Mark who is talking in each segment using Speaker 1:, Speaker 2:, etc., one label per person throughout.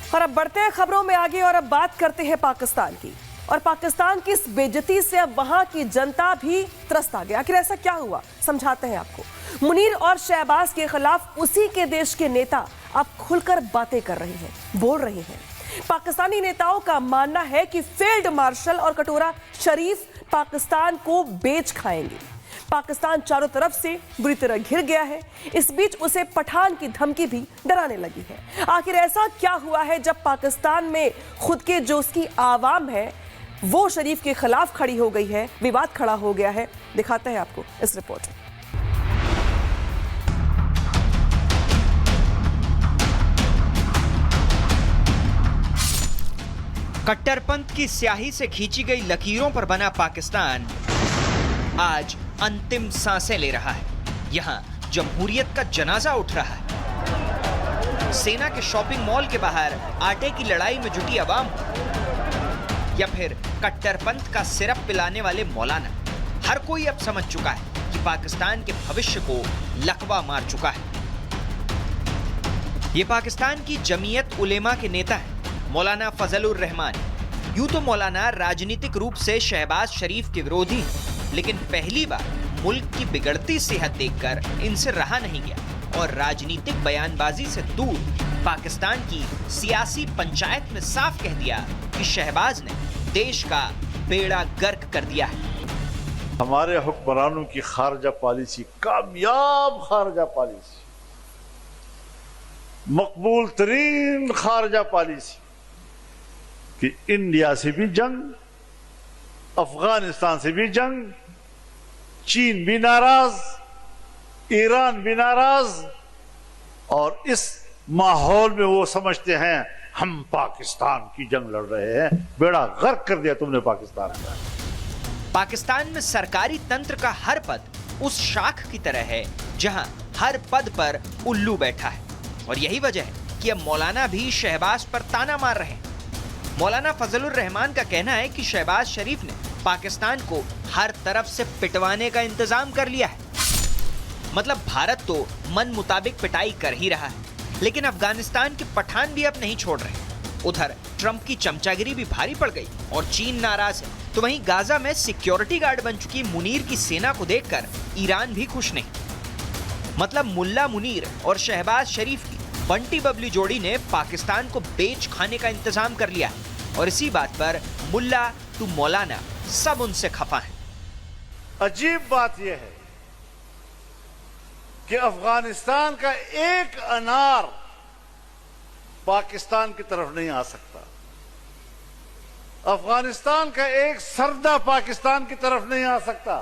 Speaker 1: और अब बढ़ते हैं खबरों में आगे और अब बात करते हैं पाकिस्तान की। और पाकिस्तान की इस बेइज्जती से अब वहां की जनता भी त्रस्त आ गया। आखिर ऐसा क्या हुआ, समझाते हैं आपको। मुनीर और शहबाज के खिलाफ उसी के देश के नेता अब खुलकर बातें कर रहे हैं, बोल रहे हैं। पाकिस्तानी नेताओं का मानना है कि फील्ड मार्शल और कटोरा शरीफ पाकिस्तान को बेच खाएंगे। पाकिस्तान चारों तरफ से बुरी तरह घिर गया है। इस बीच उसे पठान की धमकी भी डराने लगी है। आखिर ऐसा क्या हुआ है जब पाकिस्तान में खुद के जो उसकी आवाम है वो शरीफ के खिलाफ खड़ी हो गई है, विवाद खड़ा हो गया है। दिखाते हैं आपको इस रिपोर्ट में।
Speaker 2: कट्टरपंथ की स्याही से खींची गई लकीरों पर बना पाकिस्तान आज अंतिम सांसें ले रहा है। यहाँ जमहूरियत का जनाजा उठ रहा है। सेना के शॉपिंग मॉल के बाहर आटे की लड़ाई में जुटी आवाम या फिर कट्टरपंथ का सिरप पिलाने वाले मौलाना, हर कोई अब समझ चुका है कि पाकिस्तान के भविष्य को लकवा मार चुका है। ये पाकिस्तान की जमीयत उलेमा के नेता हैं मौलाना फजलुर रहमान। यूं तो मौलाना राजनीतिक रूप से शहबाज शरीफ के विरोधी हैं, लेकिन पहली बार मुल्क की बिगड़ती सेहत देखकर इनसे रहा नहीं गया और राजनीतिक बयानबाजी से दूर पाकिस्तान की सियासी पंचायत में साफ कह दिया कि शहबाज ने देश का बेड़ा गर्क कर दिया है।
Speaker 3: हमारे हुक्मरानों की खारजा पॉलिसी, कामयाब खारजा पॉलिसी, मकबूल तरीन खारजा पॉलिसी कि इंडिया से भी जंग, अफगानिस्तान से भी जंग, चीन भी नाराज, ईरान भी नाराज, और इस माहौल में वो समझते हैं हम पाकिस्तान की जंग लड़ रहे हैं। बेड़ा गर्क कर दिया तुमने पाकिस्तान का।
Speaker 2: पाकिस्तान में सरकारी तंत्र का हर पद उस शाख की तरह है जहां हर पद पर उल्लू बैठा है और यही वजह है कि अब मौलाना भी शहबाज पर ताना मार रहे हैं। मौलाना फजलुर रहमान का कहना है कि शहबाज शरीफ ने पाकिस्तान को हर तरफ से पिटवाने का इंतजाम कर लिया है। मतलब भारत तो मन मुताबिक पिटाई कर ही रहा है, लेकिन अफगानिस्तान के पठान भी अब नहीं छोड़ रहे। उधर ट्रंप की चमचागिरी भी भारी पड़ गई और चीन नाराज है, तो वहीं गाजा में सिक्योरिटी गार्ड बन चुकी मुनीर की सेना को देखकर ईरान भी खुश नहीं। मतलब मुल्ला मुनीर और शहबाज शरीफ की बंटी बबली जोड़ी ने पाकिस्तान को बेच खाने का इंतजाम कर लिया है और इसी बात पर मुल्ला टू मौलाना सब उनसे खफा हैं।
Speaker 3: अजीब बात यह है कि अफगानिस्तान का एक अनार पाकिस्तान की तरफ नहीं आ सकता, अफगानिस्तान का एक सरदा पाकिस्तान की तरफ नहीं आ सकता,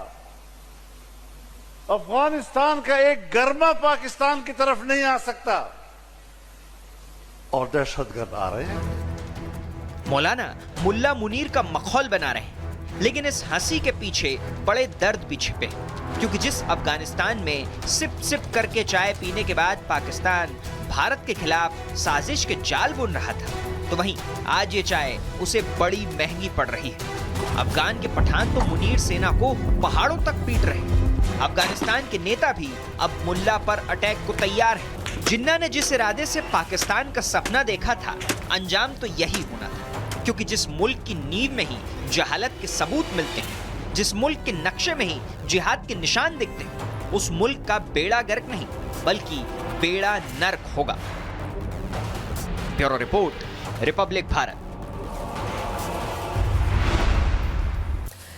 Speaker 3: अफगानिस्तान का एक गर्मा पाकिस्तान की तरफ नहीं आ सकता, और दहशतगर्द आ रहे हैं।
Speaker 2: मौलाना मुल्ला मुनीर का मखौल बना रहे हैं, लेकिन इस हंसी के पीछे बड़े दर्द भी छिपे हैं, क्योंकि जिस अफगानिस्तान में सिप सिप करके चाय पीने के बाद पाकिस्तान भारत के खिलाफ साजिश के जाल बुन रहा था, तो वहीं आज ये चाय उसे बड़ी महंगी पड़ रही है। अफगान के पठान तो मुनीर सेना को पहाड़ों तक पीट रहे हैं। अफगानिस्तान के नेता भी अब मुल्ला पर अटैक को तैयार है। जिन्ना ने जिस इरादे से पाकिस्तान का सपना देखा था, अंजाम तो यही होना था, क्योंकि जिस मुल्क की नींव में ही जहालत के सबूत मिलते हैं, जिस मुल्क के नक्शे में ही जिहाद के निशान दिखते हैं, उस मुल्क का बेड़ा गर्क नहीं बल्कि बेड़ा नर्क होगा। Bureau report, Republic Bharat.